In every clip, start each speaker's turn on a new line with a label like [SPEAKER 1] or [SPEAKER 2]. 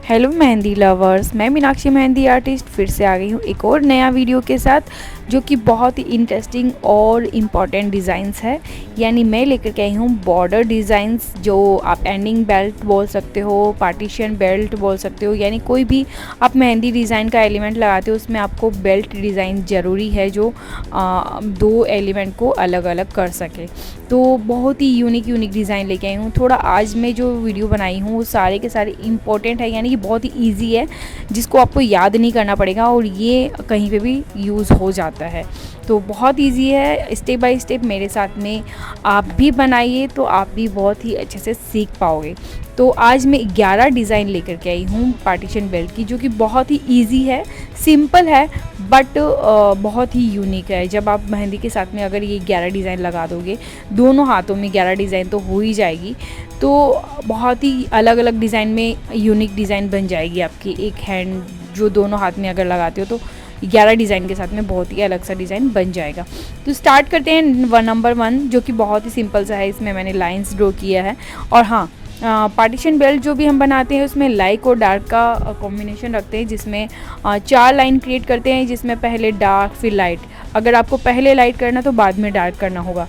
[SPEAKER 1] Hello mehndi lovers, मैं Meenakshi mehndi artist फिर से आ गई हूँ एक और नया वीडियो के साथ, जो कि बहुत ही इंटरेस्टिंग और इम्पॉर्टेंट डिज़ाइंस है। यानी मैं लेकर के आई हूँ बॉर्डर डिज़ाइंस, जो आप एंडिंग बेल्ट बोल सकते हो, पार्टीशन बेल्ट बोल सकते हो। यानी कोई भी आप मेहंदी डिज़ाइन का एलिमेंट लगाते हो उसमें आपको बेल्ट डिज़ाइन ज़रूरी है, जो दो एलिमेंट को अलग अलग कर सके। तो बहुत ही यूनिक डिज़ाइन लेके आई हूँ। थोड़ा आज मैं जो वीडियो बनाई हूँ वो सारे के सारे इम्पोर्टेंट है, यानी कि बहुत ही इजी है, जिसको आपको याद नहीं करना पड़ेगा और ये कहीं पे भी यूज़ हो जाता है। तो बहुत इजी है, स्टेप बाय स्टेप मेरे साथ में आप भी बनाइए तो आप भी बहुत ही अच्छे से सीख पाओगे। तो आज मैं 11 डिज़ाइन लेकर के आई हूँ पार्टीशन बेल्ट की, जो कि बहुत ही इजी है, सिंपल है, बट बहुत ही यूनिक है। जब आप मेहंदी के साथ में अगर ये 11 डिज़ाइन लगा दोगे, दोनों हाथों में 11 डिज़ाइन तो हो ही जाएगी, तो बहुत ही अलग अलग डिज़ाइन में यूनिक डिज़ाइन बन जाएगी आपकी एक हैंड, जो दोनों हाथ में अगर लगाते हो तो 11 डिज़ाइन के साथ में बहुत ही अलग सा डिज़ाइन बन जाएगा। तो स्टार्ट करते हैं नंबर 1, जो कि बहुत ही सिंपल सा है। इसमें मैंने लाइंस ड्रॉ किया है। और हाँ, पार्टीशन बेल्ट जो भी हम बनाते हैं उसमें लाइट और डार्क का कॉम्बिनेशन रखते हैं, जिसमें 4 लाइन क्रिएट करते हैं, जिसमें पहले डार्क फिर लाइट। अगर आपको पहले लाइट करना तो बाद में डार्क करना होगा।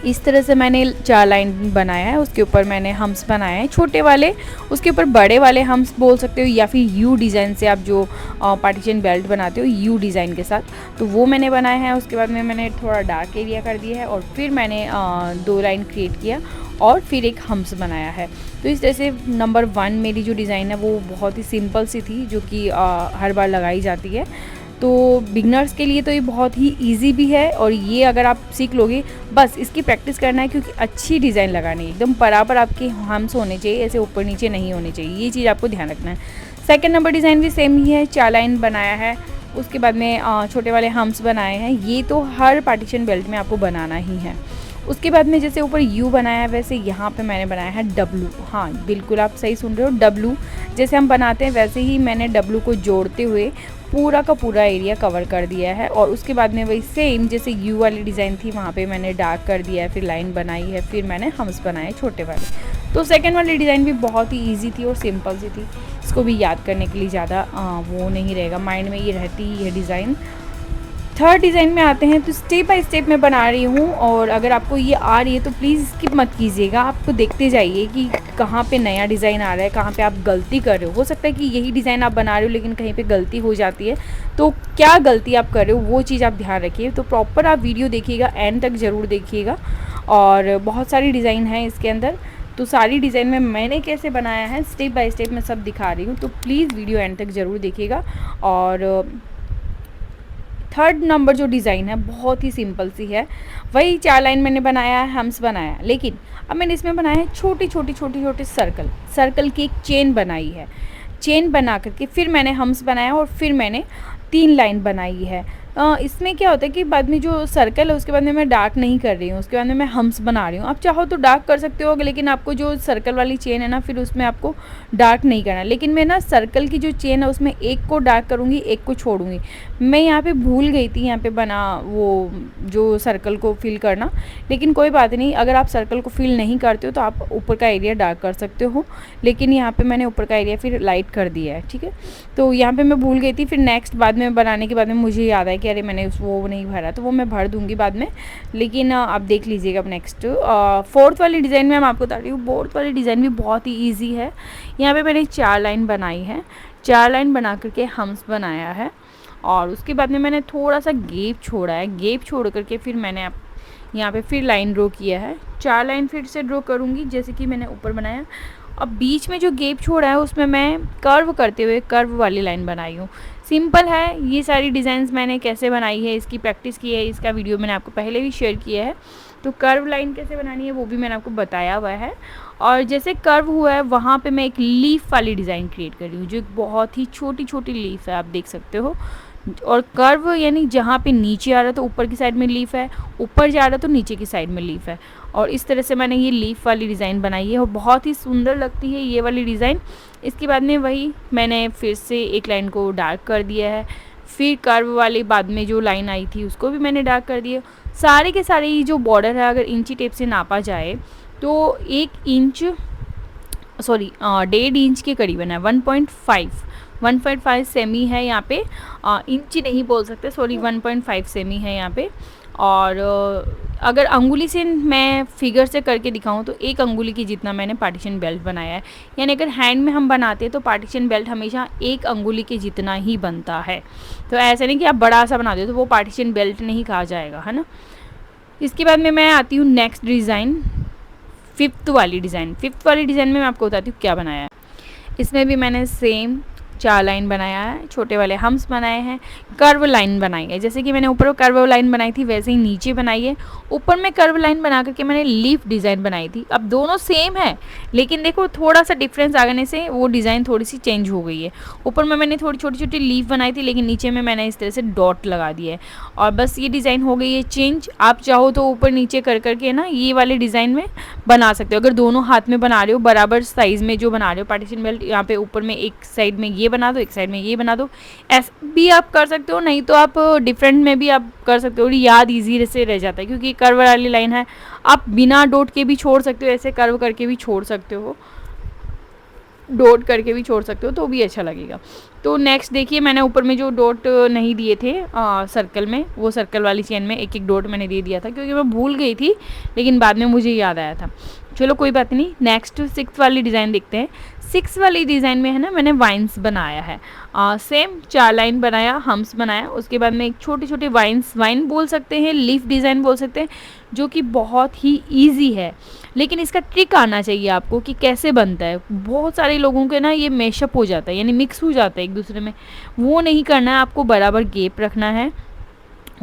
[SPEAKER 1] इस तरह से मैंने 4 लाइन बनाया है। उसके ऊपर मैंने हम्स बनाए हैं छोटे वाले, उसके ऊपर बड़े वाले हम्स बोल सकते हो, या फिर यू डिज़ाइन से आप जो पार्टीशन बेल्ट बनाते हो यू डिज़ाइन के साथ, तो वो मैंने बनाए हैं। उसके बाद में मैंने थोड़ा डार्क एरिया कर दिया है और फिर मैंने 2 लाइन क्रिएट किया और फिर एक हम्स बनाया है। तो इस तरह से नंबर 1 मेरी जो डिज़ाइन है वो बहुत ही सिंपल सी थी, जो कि हर बार लगाई जाती है। तो बिगनर्स के लिए तो ये बहुत ही इजी भी है, और ये अगर आप सीख लोगे, बस इसकी प्रैक्टिस करना है, क्योंकि अच्छी डिज़ाइन लगानी है, एकदम बराबर आपके हम्स होने चाहिए, ऐसे ऊपर नीचे नहीं होने चाहिए, ये चीज़ आपको ध्यान रखना है। सेकंड नंबर डिज़ाइन भी सेम ही है, 4 लाइन बनाया है। उसके बाद में छोटे वाले हम्स बनाए हैं। ये तो हर पार्टीशन बेल्ट में आपको बनाना ही है। उसके बाद में जैसे ऊपर यू बनाया है, वैसे यहाँ पे मैंने बनाया है डब्लू। हाँ, बिल्कुल आप सही सुन रहे हो, डब्लू जैसे हम बनाते हैं वैसे ही मैंने डब्लू को जोड़ते हुए पूरा का पूरा एरिया कवर कर दिया है। और उसके बाद में वही सेम जैसे यू वाली डिज़ाइन थी, वहाँ पे मैंने डार्क कर दिया है, फिर लाइन बनाई है, फिर मैंने हम्स बनाए छोटे वाले। तो सेकंड वाली डिज़ाइन भी बहुत ही ईजी थी और सिंपल सी थी, इसको भी याद करने के लिए ज़्यादा वो नहीं रहेगा, माइंड में ये रहती ही है डिज़ाइन। थर्ड डिज़ाइन में आते हैं, तो स्टेप बाय स्टेप मैं बना रही हूँ, और अगर आपको ये आ रही है तो प्लीज़ स्किप मत कीजिएगा, आपको देखते जाइए कि कहाँ पे नया डिज़ाइन आ रहा है, कहाँ पे आप गलती कर रहे हो सकता है कि यही डिज़ाइन आप बना रहे हो लेकिन कहीं पे गलती हो जाती है, तो क्या गलती आप कर रहे हो वो चीज़ आप ध्यान रखिए। तो प्रॉपर आप वीडियो देखिएगा, एंड तक ज़रूर देखिएगा। और बहुत सारी डिज़ाइन है इसके अंदर, तो सारी डिज़ाइन में मैंने कैसे बनाया है स्टेप बाय स्टेप मैं सब दिखा रही हूँ, तो प्लीज़ वीडियो एंड तक ज़रूर देखिएगा। और थर्ड नंबर जो डिज़ाइन है बहुत ही सिंपल सी है, वही 4 लाइन मैंने बनाया है, हम्स बनाया, लेकिन अब मैंने इसमें बनाया है छोटी छोटी सर्कल की एक चेन बनाई है। चेन बना करके फिर मैंने हम्स बनाया और फिर मैंने 3 लाइन बनाई है। इसमें क्या होता है कि बाद में जो सर्कल है उसके बाद में मैं डार्क नहीं कर रही हूँ, उसके बाद में मैं हम्स बना रही हूँ। आप चाहो तो डार्क कर सकते हो, लेकिन आपको जो सर्कल वाली चेन है ना, फिर उसमें आपको डार्क नहीं करना। लेकिन मैं ना सर्कल की जो चेन है उसमें एक को डार्क करूँगी, एक को छोड़ूंगी। मैं यहाँ पे भूल गई थी यहाँ पे बना वो जो सर्कल को फिल करना, लेकिन कोई बात नहीं, अगर आप सर्कल को फिल नहीं करते हो तो आप ऊपर का एरिया डार्क कर सकते हो, लेकिन यहाँ पे मैंने ऊपर का एरिया फिर लाइट कर दिया है, ठीक है। तो यहाँ पे मैं भूल गई थी, फिर नेक्स्ट बाद में बनाने के बाद में मुझे याद आया कि अरे मैंने वो नहीं भरा, तो वो मैं भर दूंगी बाद में, लेकिन आप देख लीजिएगा अब नेक्स्ट। फोर्थ वाली डिज़ाइन में मैं आपको बता रही हूँ, फोर्थ वाली डिज़ाइन भी बहुत ही ईजी है। यहाँ पे मैंने 4 लाइन बनाई है, 4 लाइन बना करके हम्स बनाया है, और उसके बाद में मैंने थोड़ा सा गैप छोड़ा है, गैप छोड़ करके फिर मैंने यहाँ पे फिर लाइन ड्रॉ किया है। 4 लाइन फिर से ड्रॉ करूँगी जैसे कि मैंने ऊपर बनाया। अब बीच में जो गैप छोड़ा है उसमें मैं कर्व करते हुए कर्व वाली लाइन बनाई हूँ। सिंपल है, ये सारी डिज़ाइंस मैंने कैसे बनाई है इसकी प्रैक्टिस की है, इसका वीडियो मैंने आपको पहले भी शेयर किया है। तो कर्व लाइन कैसे बनानी है वो भी मैंने आपको बताया हुआ है। और जैसे कर्व हुआ है वहाँ पे मैं एक लीफ वाली डिज़ाइन क्रिएट कर रही हूँ, जो एक बहुत ही छोटी छोटी लीफ है, आप देख सकते हो। और कर्व यानी जहाँ पे नीचे आ रहा है तो ऊपर की साइड में लीफ है, ऊपर जा रहा है तो नीचे की साइड में लीफ है। और इस तरह से मैंने ये लीफ वाली डिज़ाइन बनाई है और बहुत ही सुंदर लगती है ये वाली डिज़ाइन। इसके बाद में वही मैंने फिर से एक लाइन को डार्क कर दिया है, फिर कर्व वाले बाद में जो लाइन आई थी उसको भी मैंने डार्क कर दिया। सारे के सारे ये जो बॉर्डर है अगर इंची टेप से नापा जाए तो 1 इंच सॉरी 1.5 इंच के करीबन है, 1.5 सेमी है यहाँ पे, इंच नहीं बोल सकते, सॉरी 1.5 सेमी है यहाँ पे। और अगर अंगुली से मैं फिगर से करके दिखाऊं तो 1 अंगुली की जितना मैंने पार्टीशन बेल्ट बनाया है। यानी अगर हैंड में हम बनाते हैं तो पार्टीशन बेल्ट हमेशा 1 अंगुली के जितना ही बनता है। तो ऐसा नहीं कि आप बड़ा सा बना दो तो वो पार्टीशन बेल्ट नहीं कहा जाएगा, है ना। इसके बाद में मैं आती हूँ नेक्स्ट डिज़ाइन, 5th वाली डिज़ाइन। 5th वाली डिज़ाइन में मैं आपको बताती हूँ क्या बनाया है। इसमें भी मैंने सेम 4 लाइन बनाया है, छोटे वाले हम्स बनाए हैं, कर्व लाइन बनाई है। जैसे कि मैंने ऊपर कर्व लाइन बनाई थी वैसे ही नीचे बनाई है। ऊपर में कर्व लाइन बना करके मैंने लीफ डिज़ाइन बनाई थी। अब दोनों सेम है लेकिन देखो थोड़ा सा डिफरेंस आने से वो डिज़ाइन थोड़ी सी चेंज हो गई है। ऊपर में मैंने थोड़ी छोटी छोटी लीफ बनाई थी लेकिन नीचे में मैंने इस तरह से डॉट लगा दिया है और बस ये डिज़ाइन हो गई है चेंज। आप चाहो तो ऊपर नीचे कर करके ना ये वाले डिज़ाइन में बना सकते हो। अगर दोनों हाथ में बना रहे हो बराबर साइज़ में जो बना रहे हो पार्टीशन बेल्ट, यहाँ पे ऊपर में एक साइड में ये बना दो, एक साइड में ये बना दो, ऐसा भी आप कर सकते हो। नहीं तो आप डिफरेंट में भी आप कर सकते हो, याद ईजी से रह जाता है क्योंकि कर्व वाली लाइन है। आप बिना डॉट के भी छोड़ सकते हो, ऐसे कर्व करके भी छोड़ सकते हो, डॉट करके भी छोड़ सकते हो तो भी अच्छा लगेगा। तो नेक्स्ट देखिए मैंने ऊपर में जो डॉट नहीं दिए थे सर्कल में, वो सर्कल वाली चेन में एक एक डॉट मैंने दे दिया था क्योंकि मैं भूल गई थी लेकिन बाद में मुझे याद आया था। चलो कोई बात नहीं, नेक्स्ट 6th वाली डिज़ाइन देखते हैं। 6 वाली डिज़ाइन में है ना मैंने वाइन्स बनाया है, सेम 4 लाइन बनाया, हम्स बनाया, उसके बाद में एक छोटे छोटे वाइन बोल सकते हैं, लीफ डिज़ाइन बोल सकते हैं, जो कि बहुत ही ईजी है। लेकिन इसका ट्रिक आना चाहिए आपको कि कैसे बनता है। बहुत सारे लोगों के ना ये मैशअप हो जाता है यानी मिक्स हो जाता है एक दूसरे में, वो नहीं करना है। आपको बराबर गैप रखना है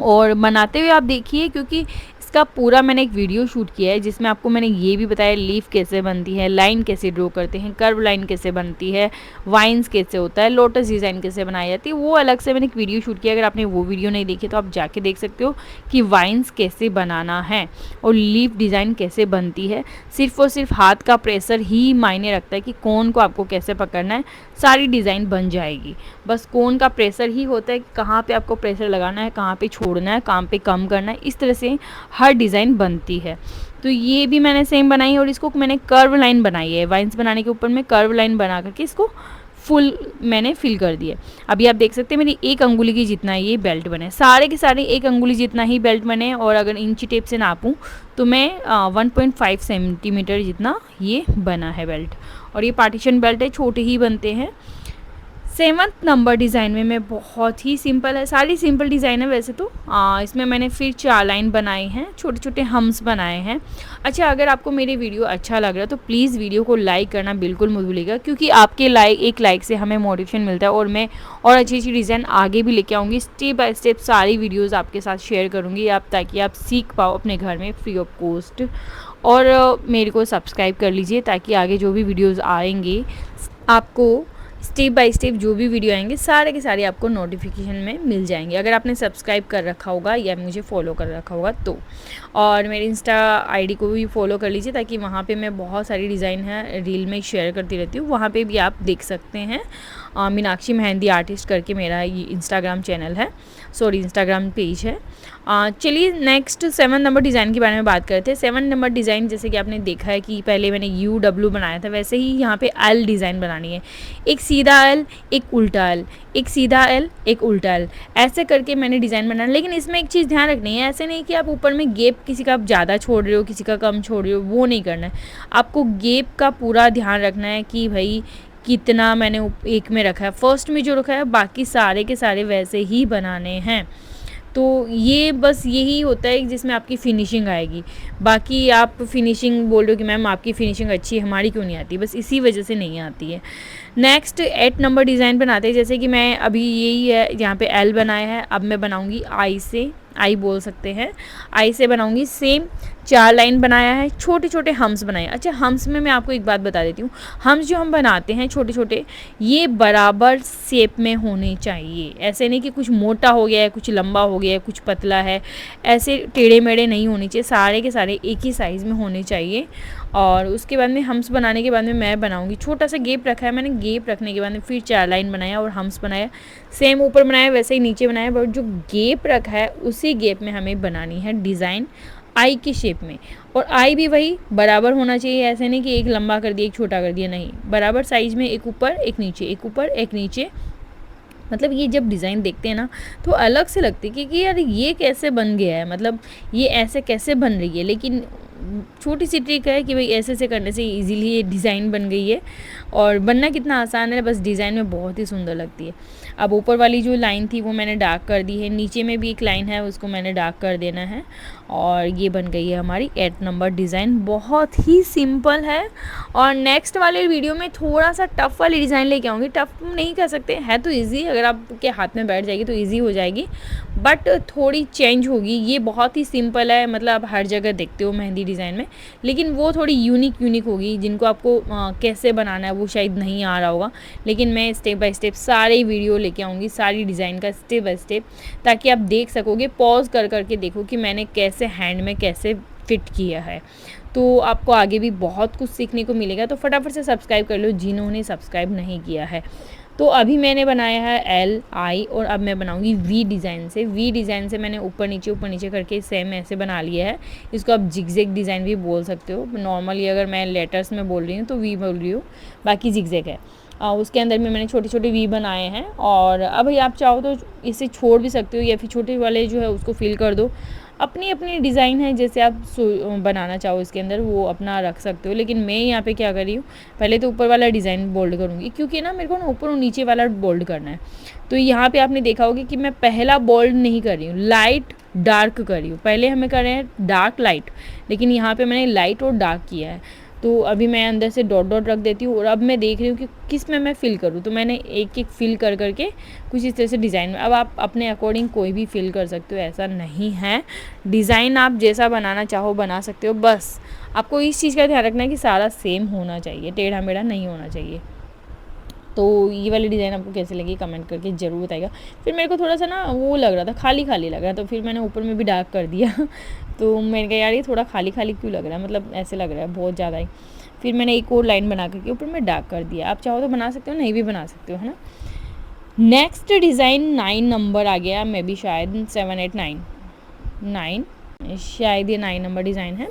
[SPEAKER 1] और बनाते हुए आप देखिए क्योंकि इसका पूरा मैंने एक वीडियो शूट किया है जिसमें आपको मैंने ये भी बताया लीफ कैसे बनती है, लाइन कैसे ड्रॉ करते हैं, कर्व लाइन कैसे बनती है, वाइन्स कैसे होता है, लोटस डिज़ाइन कैसे बनाई जाती है, वो अलग से मैंने एक वीडियो शूट किया। अगर आपने वो वीडियो नहीं देखी तो आप जाके देख सकते हो कि वाइन्स कैसे बनाना है और लीफ डिज़ाइन कैसे बनती है। सिर्फ और सिर्फ हाथ का प्रेशर ही मायने रखता है कि कोन को आपको कैसे पकड़ना है, सारी डिज़ाइन बन जाएगी। बस कोन का प्रेशर ही होता है कि कहाँ पे आपको प्रेशर लगाना है, कहाँ पे छोड़ना है, कहाँ पे कम करना है, इस तरह से हर डिज़ाइन बनती है। तो ये भी मैंने सेम बनाई और इसको मैंने कर्व लाइन बनाई है, वाइन्स बनाने के ऊपर में कर्व लाइन बना करके इसको फुल मैंने फिल कर दिया। अभी आप देख सकते हैं मेरी 1 अंगुली की जितना ये बेल्ट बने, सारे के सारे 1 अंगुली जितना ही बेल्ट बने। और अगर इंची टेप से नापूं तो मैं 1.5 सेंटीमीटर जितना ये बना है बेल्ट। और ये पार्टीशन बेल्ट है, छोटे ही बनते हैं। 7th नंबर डिज़ाइन में मैं बहुत ही सिंपल है, सारी सिंपल डिज़ाइन है वैसे तो। इसमें मैंने फिर 4 लाइन बनाए हैं, छोटे छोटे हम्स बनाए हैं। अच्छा, अगर आपको मेरे वीडियो अच्छा लग रहा है तो प्लीज़ वीडियो को लाइक करना बिल्कुल मत भूलिएगा क्योंकि आपके एक लाइक से हमें मोटिवेशन मिलता है और मैं और अच्छी अच्छी डिज़ाइन आगे भी लेके आऊँगी। स्टेप बाय स्टेप सारी वीडियोज़ आपके साथ शेयर करूँगी ताकि आप सीख पाओ अपने घर में फ्री ऑफ कॉस्ट। और मेरे को सब्सक्राइब कर लीजिए ताकि आगे जो भी वीडियोज़ आएंगे आपको स्टेप बाय स्टेप जो भी वीडियो आएंगे सारे के सारे आपको नोटिफिकेशन में मिल जाएंगे अगर आपने सब्सक्राइब कर रखा होगा या मुझे फॉलो कर रखा होगा तो। और मेरे इंस्टा आईडी को भी फॉलो कर लीजिए ताकि वहाँ पे मैं बहुत सारी डिज़ाइन है रील में शेयर करती रहती हूँ, वहाँ पे भी आप देख सकते हैं। मीनाक्षी मेहंदी आर्टिस्ट करके मेरा ये इंस्टाग्राम चैनल है, सॉरी इंस्टाग्राम पेज है। चलिए नेक्स्ट 7 नंबर डिज़ाइन के बारे में बात करते हैं। 7 नंबर डिज़ाइन जैसे कि आपने देखा है कि पहले मैंने UW बनाया था वैसे ही यहाँ पे L डिज़ाइन बनानी है। एक सीधा L, एक उल्टा L, एक सीधा L, एक उल्टा L, ऐसे करके मैंने डिज़ाइन बनाना। लेकिन इसमें एक चीज़ ध्यान रखनी है, ऐसे नहीं कि आप ऊपर में गैप किसी का आप ज़्यादा छोड़ रहे हो किसी का कम छोड़ रहे हो, वो नहीं करना है। आपको गैप का पूरा ध्यान रखना है कि भाई कितना मैंने एक में रखा है, फर्स्ट में जो रखा है बाकी सारे के सारे वैसे ही बनाने हैं। तो ये बस यही होता है जिसमें आपकी फिनिशिंग आएगी। बाकी आप फिनिशिंग बोल रहे हो कि मैम आपकी फिनिशिंग अच्छी है, हमारी क्यों नहीं आती, बस इसी वजह से नहीं आती है। नेक्स्ट 8 नंबर डिज़ाइन बनाते हैं। जैसे कि मैं अभी यही है यहाँ पे L बनाया है, अब मैं बनाऊँगी आई से, आई बोल सकते हैं, आई से बनाऊँगी। सेम 4 लाइन बनाया है, छोटे छोटे हम्स बनाए। अच्छा, हम्स में मैं आपको एक बात बता देती हूँ, हम्स जो हम बनाते हैं छोटे छोटे ये बराबर शेप में होने चाहिए। ऐसे नहीं कि कुछ मोटा हो गया है, कुछ लंबा हो गया है, कुछ पतला है, ऐसे टेढ़े मेढ़े नहीं होने चाहिए, सारे के सारे एक ही साइज़ में होने चाहिए। और उसके बाद में हम्स बनाने के बाद में मैं बनाऊंगी, छोटा सा गैप रखा है मैंने, गैप रखने के बाद में फिर 4 लाइन बनाया और हम्स बनाया। सेम ऊपर बनाया वैसे ही नीचे बनाया, बट जो गैप रखा है उसी गैप में हमें बनानी है डिज़ाइन। आई के शेप में। और आई भी वही बराबर होना चाहिए, ऐसे नहीं कि एक लंबा कर दिया एक छोटा कर दिया, नहीं, बराबर साइज़ में, एक ऊपर एक नीचे, एक ऊपर एक नीचे। मतलब ये जब डिज़ाइन देखते हैं ना तो अलग से लगती है कि यार ये कैसे बन गया है, मतलब ये ऐसे कैसे बन रही है। लेकिन छोटी सी ट्रिक है कि भाई ऐसे ऐसे करने से इजीली ये डिज़ाइन बन गई है, और बनना कितना आसान है, बस डिज़ाइन में बहुत ही सुंदर लगती है। अब ऊपर वाली जो लाइन थी वो मैंने डार्क कर दी है, नीचे में भी एक लाइन है उसको मैंने डार्क कर देना है, और ये बन गई है हमारी 8 नंबर डिज़ाइन। बहुत ही सिंपल है। और नेक्स्ट वाले वीडियो में थोड़ा सा टफ़ वाली डिज़ाइन लेके आऊँगी। टफ़ नहीं कह सकते, है तो ईजी, अगर आपके हाथ में बैठ जाएगी तो ईजी हो जाएगी, बट थोड़ी चेंज होगी। ये बहुत ही सिंपल है, मतलब आप हर जगह देखते हो मेहंदी डिज़ाइन में, लेकिन वो थोड़ी यूनिक होगी। जिनको आपको कैसे बनाना है वो शायद नहीं आ रहा होगा, लेकिन मैं स्टेप बाय स्टेप सारे वीडियो लेके आऊँगी, सारी डिज़ाइन का स्टेप बाय स्टेप, ताकि आप देख सकोगे, पॉज कर करके देखो कि मैंने कैसे हैंड में कैसे फिट किया है। तो आपको आगे भी बहुत कुछ सीखने को मिलेगा। तो फटाफट से सब्सक्राइब कर लो जिन्होंने सब्सक्राइब नहीं किया है। तो अभी मैंने बनाया है एल आई, और अब मैं बनाऊंगी वी डिज़ाइन से। वी डिज़ाइन से मैंने ऊपर नीचे करके सेम ऐसे बना लिया है। इसको आप जिगजैग डिज़ाइन भी बोल सकते हो। नॉर्मली अगर मैं लेटर्स में बोल रही हूँ तो वी बोल रही हूँ, बाकी जिगजैग है। उसके अंदर में मैंने छोटे छोटे वी बनाए हैं। और अब आप चाहो तो इसे छोड़ भी सकते हो, या फिर छोटे वाले जो है उसको फिल कर दो। अपनी अपनी डिज़ाइन है, जैसे आप बनाना चाहो इसके अंदर वो अपना रख सकते हो। लेकिन मैं यहाँ पे क्या कर रही हूँ, पहले तो ऊपर वाला डिज़ाइन बोल्ड करूँगी, क्योंकि ना मेरे को ना ऊपर और नीचे वाला बोल्ड करना है। तो यहाँ पे आपने देखा होगा कि मैं पहला बोल्ड नहीं कर रही हूँ, लाइट डार्क कर रही हूँ। पहले हमें कर रहे हैं डार्क लाइट, लेकिन यहाँ पर मैंने लाइट और डार्क किया है। तो अभी मैं अंदर से डॉट डॉट रख देती हूँ, और अब मैं देख रही हूँ कि किस में मैं फ़िल करूँ। तो मैंने एक एक फ़िल कर करके कुछ इस तरह से डिज़ाइन में, अब आप अपने अकॉर्डिंग कोई भी फ़िल कर सकते हो, ऐसा नहीं है। डिज़ाइन आप जैसा बनाना चाहो बना सकते हो, बस आपको इस चीज़ का ध्यान रखना है कि सारा सेम होना चाहिए, टेढ़ा मेढ़ा नहीं होना चाहिए। तो ये वाली डिज़ाइन आपको कैसे लगी कमेंट करके ज़रूर बताइएगा। फिर मेरे को थोड़ा सा ना वो लग रहा था, खाली खाली लग रहा था, तो फिर मैंने ऊपर में भी डार्क कर दिया तो मैंने कहा यार ये थोड़ा खाली खाली क्यों लग रहा है, मतलब ऐसे लग रहा है बहुत ज़्यादा ही। फिर मैंने एक और लाइन बना करके ऊपर में डार्क कर दिया। आप चाहो तो बना सकते हो, नहीं भी बना सकते हो, है ना। नेक्स्ट डिज़ाइन 9 नंबर आ गया, मे बी शायद 7 8 9, शायद ये 9 नंबर डिज़ाइन है।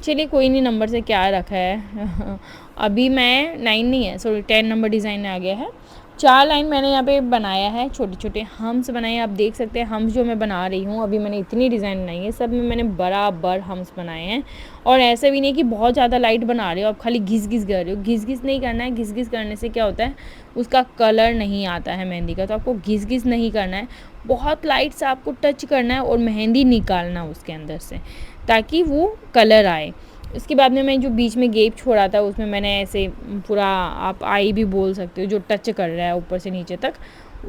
[SPEAKER 1] चलिए कोई नहीं, नंबर से क्या रखा है अभी मैं 9 नहीं है, सॉरी 10 नंबर डिज़ाइन आ गया है। 4 लाइन मैंने यहाँ पे बनाया है, छोटे छोटे हम्स बनाए हैं। आप देख सकते हैं हम्स जो मैं बना रही हूँ, अभी मैंने इतनी डिज़ाइन बनाई है, सब में मैंने बराबर हम्स बनाए हैं। और ऐसा भी नहीं कि बहुत ज़्यादा लाइट बना रहे हो, आप खाली घिस घिस कर रहे हो। घिस घिस नहीं करना है, घिस घिस करने से क्या होता है, उसका कलर नहीं आता है मेहंदी का। तो आपको घिस घिस नहीं करना है, बहुत लाइट सा आपको टच करना है और मेहंदी निकालना उसके अंदर से, ताकि वो कलर आए। इसके बाद में मैं जो बीच में गैप छोड़ा था उसमें मैंने ऐसे पूरा, आप आई भी बोल सकते हो, जो टच कर रहा है ऊपर से नीचे तक,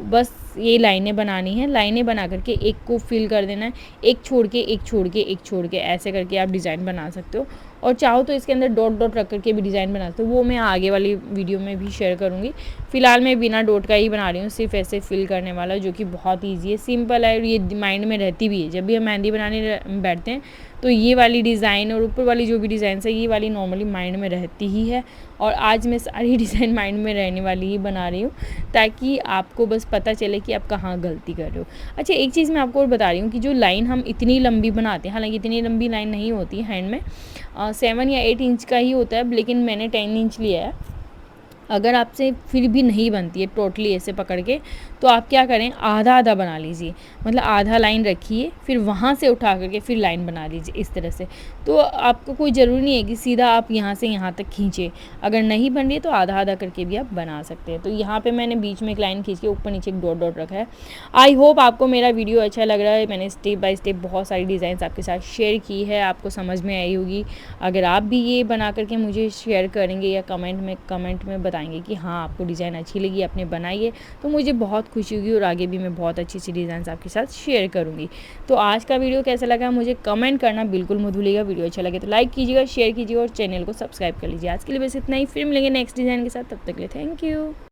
[SPEAKER 1] बस ये लाइनें बनानी है। लाइनें बना करके एक को फिल कर देना है, एक छोड़ के एक छोड़ के एक छोड़ के, ऐसे करके आप डिज़ाइन बना सकते हो। और चाहो तो इसके अंदर डॉट डॉट रख करके भी डिज़ाइन बना सकते हो, वो मैं आगे वाली वीडियो में भी शेयर करूँगी। फ़िलहाल मैं बिना डॉट का ही बना रही हूँ, सिर्फ ऐसे फिल करने वाला, जो कि बहुत ईजी है, सिंपल है, और ये माइंड में रहती भी है। जब भी हम मेहंदी बनाने बैठते हैं तो ये वाली डिज़ाइन और ऊपर वाली जो भी डिज़ाइन है, ये वाली नॉर्मली माइंड में रहती ही है। और आज मैं सारी डिज़ाइन माइंड में रहने वाली ही बना रही हूँ, ताकि आपको बस पता चले कि आप कहाँ गलती कर रहे हो। अच्छा, एक चीज़ मैं आपको और बता रही हूँ कि जो लाइन हम इतनी लंबी बनाते हैं, हालांकि इतनी लंबी लाइन नहीं होती हैंड में, 7 या 8 इंच का ही होता है, लेकिन मैंने 10 इंच लिया है। अगर आपसे फिर भी नहीं बनती है टोटली ऐसे पकड़ के, तो आप क्या करें, आधा आधा बना लीजिए, मतलब आधा लाइन रखिए, फिर वहाँ से उठा करके फिर लाइन बना लीजिए इस तरह से। तो आपको कोई ज़रूरी नहीं है कि सीधा आप यहाँ से यहाँ तक खींचे, अगर नहीं बन रही है तो आधा आधा करके भी आप बना सकते हैं। तो यहाँ पे मैंने बीच में एक लाइन खींच के ऊपर नीचे एक डॉट डॉट रखा है। आई होप आपको मेरा वीडियो अच्छा लग रहा है। मैंने स्टेप बाय स्टेप बहुत सारी डिज़ाइंस आपके साथ शेयर की है, आपको समझ में आई होगी। अगर आप भी ये बना करके मुझे शेयर करेंगे या कमेंट में बताएंगे कि हाँ आपको डिज़ाइन अच्छी लगी, आपने बनाई है, तो मुझे बहुत खुशी होगी, और आगे भी मैं बहुत अच्छी अच्छी डिज़ाइन आपके साथ शेयर करूँगी। तो आज का वीडियो कैसा लगा मुझे कमेंट करना बिल्कुल मत भूलिएगा। वीडियो अच्छा लगे तो लाइक कीजिएगा, शेयर कीजिएगा और चैनल को सब्सक्राइब कर लीजिए। आज के लिए बस इतना ही, फिर मिलेंगे नेक्स्ट डिज़ाइन के साथ, तब तक के लिए थैंक यू।